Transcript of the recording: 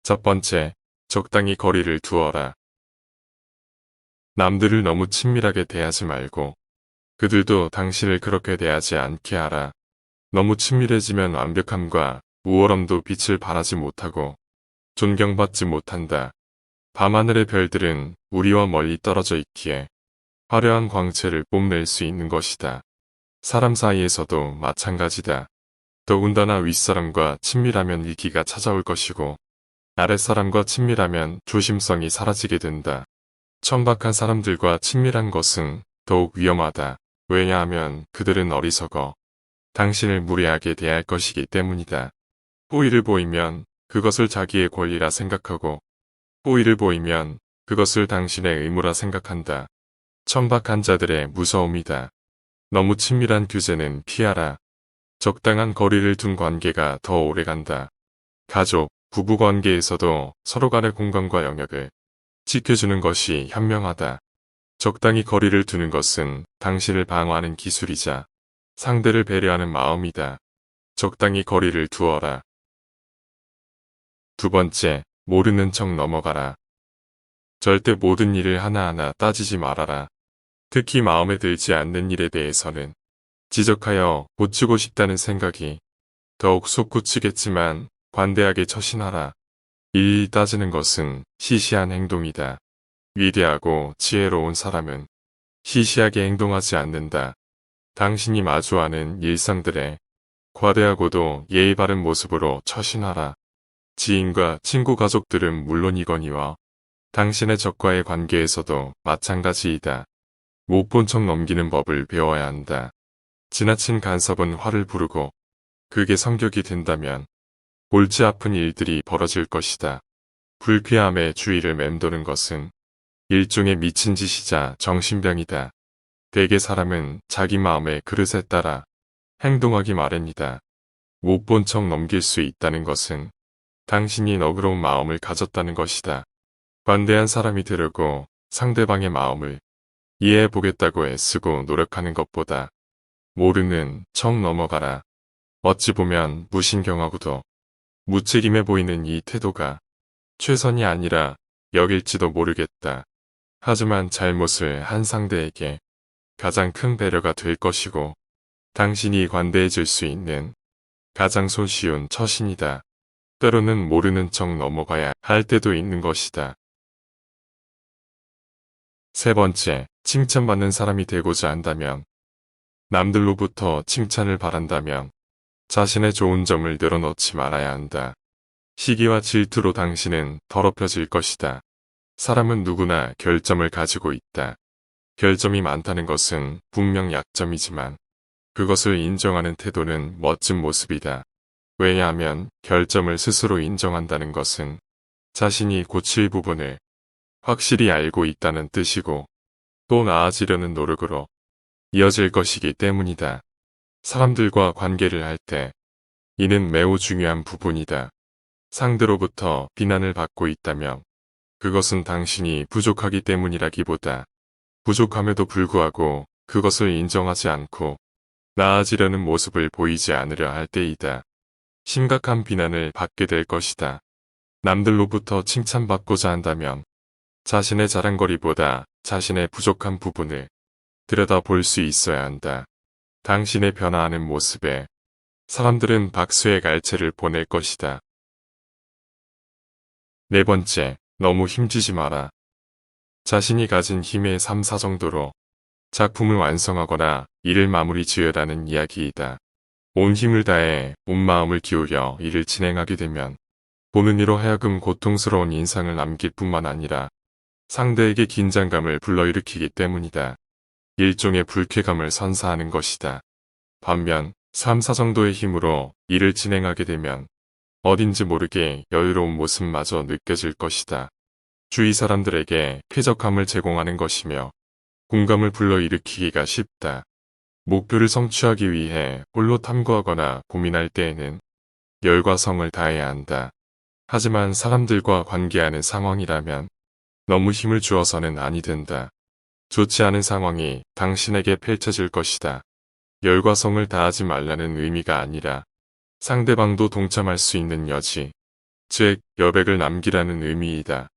첫 번째, 적당히 거리를 두어라. 남들을 너무 친밀하게 대하지 말고 그들도 당신을 그렇게 대하지 않게 하라. 너무 친밀해지면 완벽함과 우월함도 빛을 발하지 못하고 존경받지 못한다. 밤하늘의 별들은 우리와 멀리 떨어져 있기에 화려한 광채를 뽐낼 수 있는 것이다. 사람 사이에서도 마찬가지다. 더군다나 윗사람과 친밀하면 위기가 찾아올 것이고 아랫사람과 친밀하면 조심성이 사라지게 된다. 천박한 사람들과 친밀한 것은 더욱 위험하다. 왜냐하면 그들은 어리석어 당신을 무례하게 대할 것이기 때문이다. 호의를 보이면 그것을 자기의 권리라 생각하고 호의를 보이면 그것을 당신의 의무라 생각한다. 천박한 자들의 무서움이다. 너무 친밀한 규제는 피하라. 적당한 거리를 둔 관계가 더 오래간다. 가족, 부부관계에서도 서로 간의 공간과 영역을 지켜주는 것이 현명하다. 적당히 거리를 두는 것은 당신을 방어하는 기술이자 상대를 배려하는 마음이다. 적당히 거리를 두어라. 두 번째, 모르는 척 넘어가라. 절대 모든 일을 하나하나 따지지 말아라. 특히 마음에 들지 않는 일에 대해서는 지적하여 고치고 싶다는 생각이 더욱 솟구치겠지만 관대하게 처신하라. 일일이 따지는 것은 시시한 행동이다. 위대하고 지혜로운 사람은 시시하게 행동하지 않는다. 당신이 마주하는 일상들에 과대하고도 예의 바른 모습으로 처신하라. 지인과 친구 가족들은 물론이거니와 당신의 적과의 관계에서도 마찬가지이다. 못 본 척 넘기는 법을 배워야 한다. 지나친 간섭은 화를 부르고 그게 성격이 된다면 골치 아픈 일들이 벌어질 것이다. 불쾌함에 주의를 맴도는 것은 일종의 미친 짓이자 정신병이다. 대개 사람은 자기 마음의 그릇에 따라 행동하기 마련이다. 못 본 척 넘길 수 있다는 것은 당신이 너그러운 마음을 가졌다는 것이다. 관대한 사람이 되려고 상대방의 마음을 이해해 보겠다고 애쓰고 노력하는 것보다 모르는 척 넘어가라. 어찌 보면 무신경하고도 무책임해 보이는 이 태도가 최선이 아니라 여길지도 모르겠다. 하지만 잘못을 한 상대에게 가장 큰 배려가 될 것이고 당신이 관대해 줄 수 있는 가장 손쉬운 처신이다. 때로는 모르는 척 넘어가야 할 때도 있는 것이다. 세 번째, 칭찬받는 사람이 되고자 한다면 남들로부터 칭찬을 바란다면 자신의 좋은 점을 늘어놓지 말아야 한다. 시기와 질투로 당신은 더럽혀질 것이다. 사람은 누구나 결점을 가지고 있다. 결점이 많다는 것은 분명 약점이지만 그것을 인정하는 태도는 멋진 모습이다. 왜냐하면 결점을 스스로 인정한다는 것은 자신이 고칠 부분을 확실히 알고 있다는 뜻이고 또 나아지려는 노력으로 이어질 것이기 때문이다. 사람들과 관계를 할 때 이는 매우 중요한 부분이다. 상대로부터 비난을 받고 있다면 그것은 당신이 부족하기 때문이라기보다 부족함에도 불구하고 그것을 인정하지 않고 나아지려는 모습을 보이지 않으려 할 때이다. 심각한 비난을 받게 될 것이다. 남들로부터 칭찬받고자 한다면 자신의 자랑거리보다 자신의 부족한 부분을 들여다볼 수 있어야 한다. 당신의 변화하는 모습에 사람들은 박수의 갈채를 보낼 것이다. 네 번째, 너무 힘주지 마라. 자신이 가진 힘의 3, 4 정도로 작품을 완성하거나 일을 마무리 지으라는 이야기이다. 온 힘을 다해 온 마음을 기울여 일을 진행하게 되면 보는 이로 하여금 고통스러운 인상을 남길 뿐만 아니라 상대에게 긴장감을 불러일으키기 때문이다. 일종의 불쾌감을 선사하는 것이다. 반면 3, 4 정도의 힘으로 일을 진행하게 되면 어딘지 모르게 여유로운 모습마저 느껴질 것이다. 주위 사람들에게 쾌적함을 제공하는 것이며 공감을 불러일으키기가 쉽다. 목표를 성취하기 위해 홀로 탐구하거나 고민할 때에는 열과 성을 다해야 한다. 하지만 사람들과 관계하는 상황이라면 너무 힘을 주어서는 아니 된다. 좋지 않은 상황이 당신에게 펼쳐질 것이다. 열과 성을 다하지 말라는 의미가 아니라 상대방도 동참할 수 있는 여지, 즉, 여백을 남기라는 의미이다.